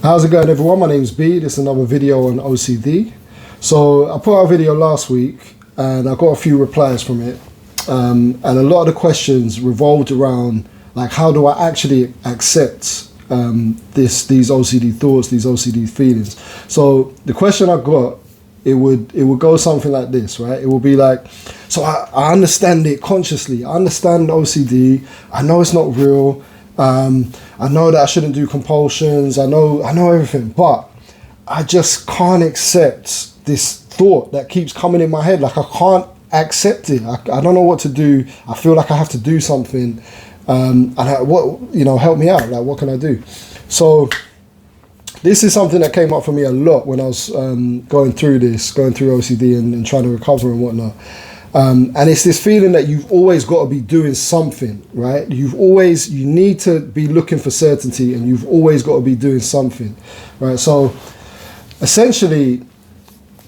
How's it going, everyone? My name's B. This is another video on OCD. So I put out a video last week and I got a few replies from it. And a lot of the questions revolved around like, how do I actually accept these OCD thoughts, these OCD feelings? So the question I got, it would go something like this, right? It would be like, so I understand it consciously. I understand OCD. I know it's not real. I know that I shouldn't do compulsions. I know everything, but I just can't accept this thought that keeps coming in my head. Like I can't accept it. I don't know what to do. I feel like I have to do something. Help me out. Like, what can I do? So this is something that came up for me a lot when I was going through OCD and trying to recover and whatnot. And it's this feeling that you've always got to be doing something, right? You need to be looking for certainty, and you've always got to be doing something, right? So essentially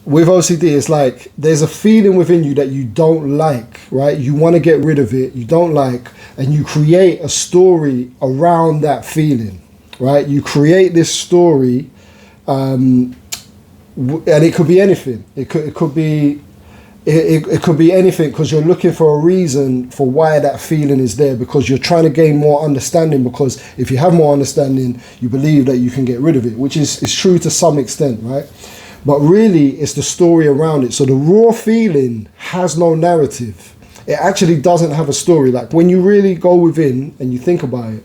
with OCD, it's like there's a feeling within you that you don't like, right? You want to get rid of it, you don't like, and you create a story around that feeling, right? You create this story, and it could be anything. It could be anything, because you're looking for a reason for why that feeling is there, because you're trying to gain more understanding, because if you have more understanding, you believe that you can get rid of it, which is true to some extent, right? But really, it's the story around it. So the raw feeling has no narrative. It actually doesn't have a story. Like when you really go within and you think about it,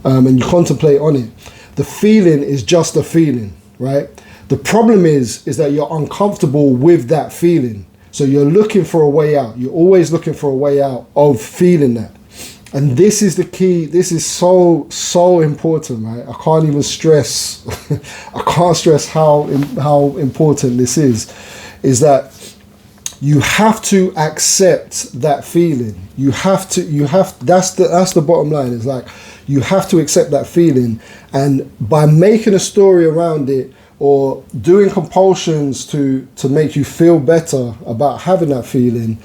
and you contemplate on it, the feeling is just a feeling, right? The problem is that you're uncomfortable with that feeling. So you're looking for a way out. You're always looking for a way out of feeling that. And this is the key. This is so important, right? I can't even stress, I can't stress how important this is that you have to accept that feeling. That's the bottom line. It's like, you have to accept that feeling. And by making a story around it, or doing compulsions to make you feel better about having that feeling,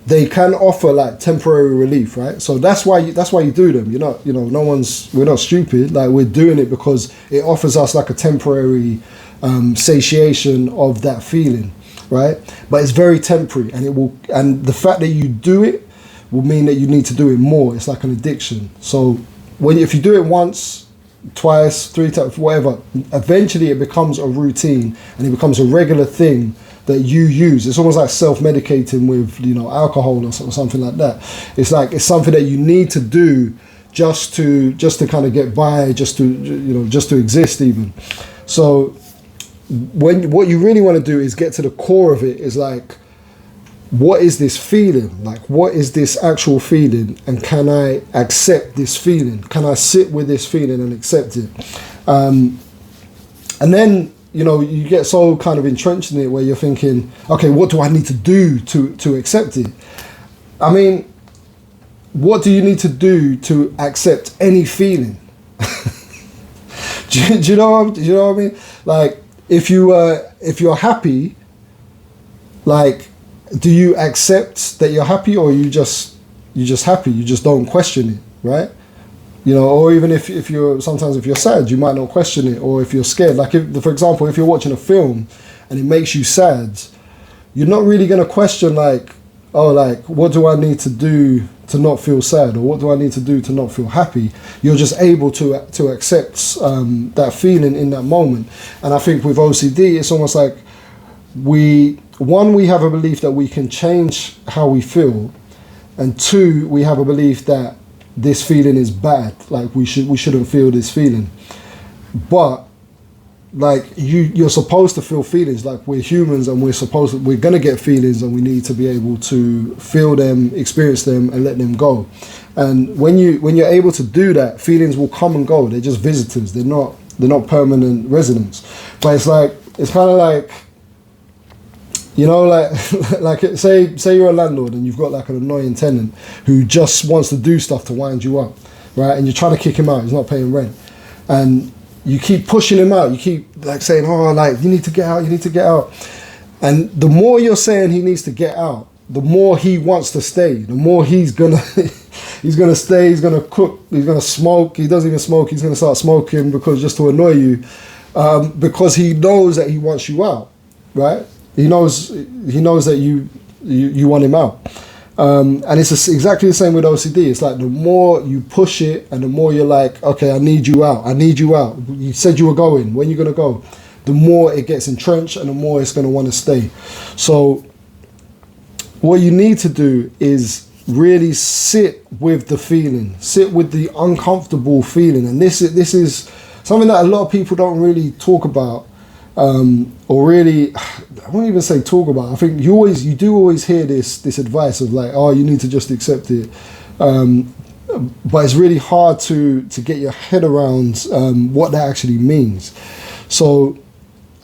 they can offer like temporary relief, right? So that's why you do them. We're not stupid. Like, we're doing it because it offers us like a temporary satiation of that feeling, right? But it's very temporary, and the fact that you do it will mean that you need to do it more. It's like an addiction. So if you do it once, twice, 3 times, whatever, eventually it becomes a routine and it becomes a regular thing that you use. It's almost like self-medicating with alcohol or something like that. It's like it's something that you need to do just to kind of get by, just to exist even. So what you really want to do is get to the core of it. Is like, what is this feeling? Like, what is this actual feeling? And can I accept this feeling? Can I sit with this feeling and accept it? And then, you get so kind of entrenched in it where you're thinking, okay, what do I need to do to accept it? I mean, what do you need to do to accept any feeling? do you know what I mean? Like, if you're happy, like, do you accept that you're happy, or you're just happy? You just don't question it, right? Or even if you're sad, you might not question it. Or if you're scared, like for example, if you're watching a film and it makes you sad, you're not really going to question like, oh, like, what do I need to do to not feel sad, or what do I need to do to not feel happy? You're just able to accept that feeling in that moment. And I think with OCD, it's almost like we have a belief that we can change how we feel, and 2, we have a belief that this feeling is bad, like we shouldn't feel this feeling. But like, you're supposed to feel feelings. Like, we're humans, and we're gonna get feelings, and we need to be able to feel them, experience them, and let them go. And when you're able to do that, feelings will come and go. They're just visitors. They're not permanent residents. But it's kind of like, like say you're a landlord and you've got like an annoying tenant who just wants to do stuff to wind you up, right? And you're trying to kick him out. He's not paying rent, and you keep pushing him out. You keep like saying, oh, like, you need to get out. And the more you're saying he needs to get out, the more he wants to stay. The more he's gonna he's gonna stay, he's gonna cook, he's gonna smoke. He doesn't even smoke. He's gonna start smoking because just to annoy you, because he knows that he wants you out, right? He knows that you want him out. And it's exactly the same with OCD. It's like the more you push it and the more you're like, okay, I need you out. You said you were going. When are you going to go? The more it gets entrenched and the more it's going to want to stay. So what you need to do is really sit with the feeling. Sit with the uncomfortable feeling. And this is something that a lot of people don't really talk about. Or really, I won't even say talk about. I think you do always hear this advice of like, oh, you need to just accept it. But it's really hard to get your head around what that actually means. So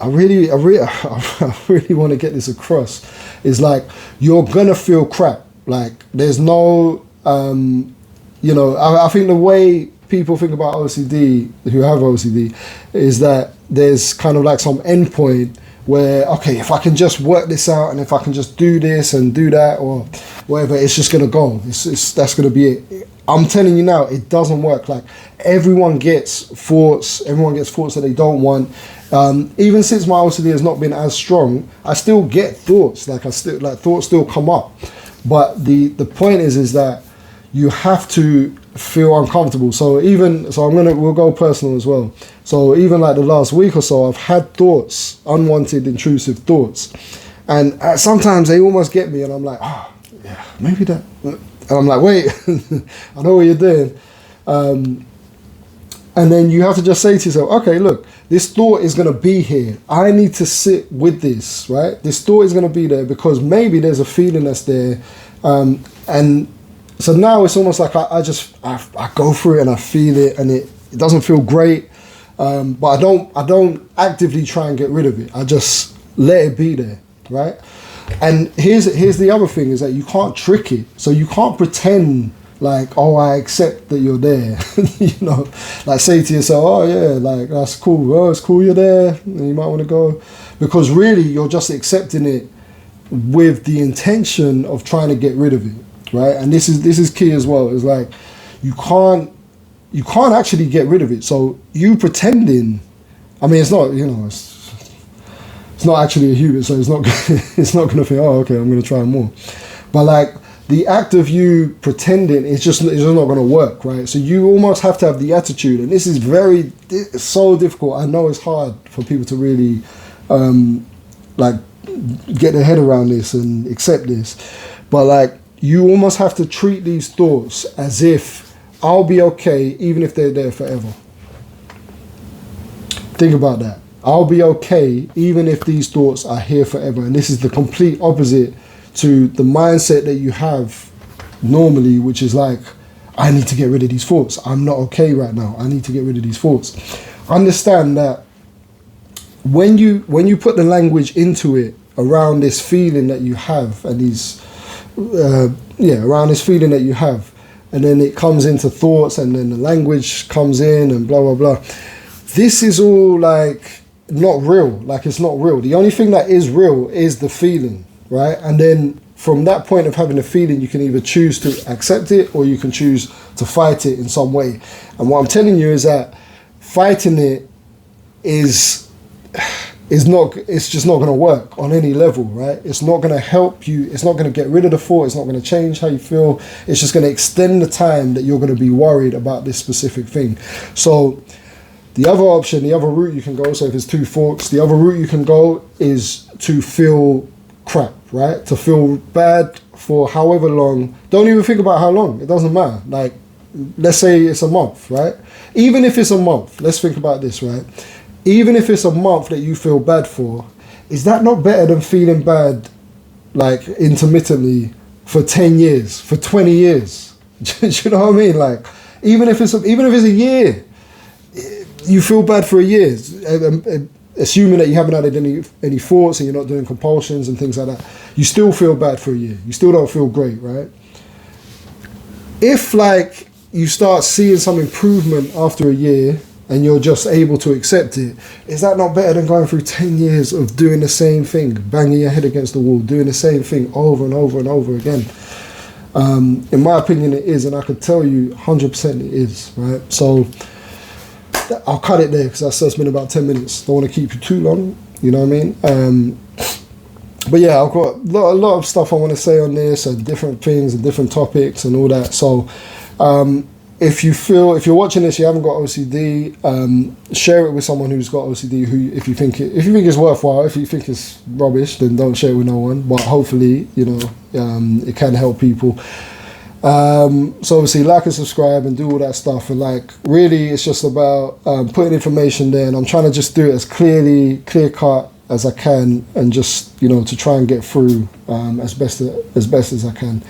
I really want to get this across. Is like, you're gonna feel crap. Like there's no, I think the way people think about OCD, who have OCD, is that there's kind of like some endpoint where, okay, if I can just work this out and if I can just do this and do that or whatever, it's just gonna go. That's gonna be it. I'm telling you now, it doesn't work. Like everyone gets thoughts that they don't want. Even since my OCD has not been as strong, I still get thoughts. Thoughts still come up. But the point is that you have to feel uncomfortable. We'll go personal as well. So even like the last week or so, I've had thoughts, unwanted, intrusive thoughts, and sometimes they almost get me, and I'm like, oh yeah, maybe that. And I'm like, wait, I know what you're doing. And then you have to just say to yourself, okay, look, this thought is going to be here. I need to sit with this, right? This thought is going to be there because maybe there's a feeling that's there. And so now it's almost like I go through it and I feel it, and it doesn't feel great. But I don't actively try and get rid of it. I just let it be there, right? And here's the other thing is that you can't trick it. So you can't pretend like, oh, I accept that you're there. Like say to yourself, oh yeah, like that's cool. Oh, it's cool you're there. And you might want to go. Because really you're just accepting it with the intention of trying to get rid of it, right? And this is key as well. It's like you can't actually get rid of it. So you pretending, I mean, it's not, it's not actually a human, so it's not going to think, oh, okay, I'm going to try more. But like the act of you pretending, it's just not going to work, right? So you almost have to have the attitude, and this is it's so difficult. I know it's hard for people to really get their head around this and accept this, but like you almost have to treat these thoughts as if I'll be okay even if they're there forever. Think about that. I'll be okay even if these thoughts are here forever. And this is the complete opposite to the mindset that you have normally, which is like, I need to get rid of these thoughts. I'm not okay right now. I need to get rid of these thoughts. Understand that when you put the language into it around this feeling that you have and around this feeling that you have, and then it comes into thoughts and then the language comes in and blah, blah, blah. This is all like not real. Like it's not real. The only thing that is real is the feeling, right? And then from that point of having a feeling, you can either choose to accept it or you can choose to fight it in some way. And what I'm telling you is that fighting it is just not going to work on any level, right? It's not going to help you. It's not going to get rid of the thought. It's not going to change how you feel. It's just going to extend the time that you're going to be worried about this specific thing. So the other option, the other route you can go, so if it's two thoughts, the other route you can go is to feel crap, right? To feel bad for however long. Don't even think about how long. It doesn't matter. Like, let's say it's a month, right? Even if it's a month, let's think about this, right? Even if it's a month that you feel bad for, is that not better than feeling bad like intermittently for 10 years, for 20 years? Do you know what I mean? Like, even if it's a year, you feel bad for a year, assuming that you haven't had any thoughts and you're not doing compulsions and things like that, you still feel bad for a year. You still don't feel great, right? If like you start seeing some improvement after a year and you're just able to accept it, is that not better than going through 10 years of doing the same thing, banging your head against the wall, doing the same thing over and over and over again? In my opinion, it is, and I could tell you 100% it is, right? So I'll cut it there because that's been about 10 minutes. Don't want to keep you too long, you know what I mean? But yeah, I've got a lot of stuff I want to say on this and different things and different topics and all that. So if you're watching this, you haven't got OCD, share it with someone who's got OCD. Who, if you think it's worthwhile, if you think it's rubbish, then don't share it with no one. But hopefully, it can help people. So obviously, like and subscribe and do all that stuff. And like, really, it's just about putting information there. And I'm trying to just do it as clear cut as I can, and just to try and get through as best as I can.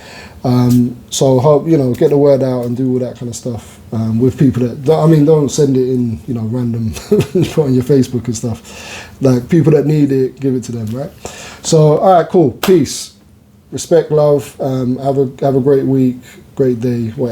So hope get the word out and do all that kind of stuff with people that don't send it in random put on your Facebook and stuff. Like, people that need it, give it to them, right? So all right, cool, peace, respect, love, have a great week, great day, whatever.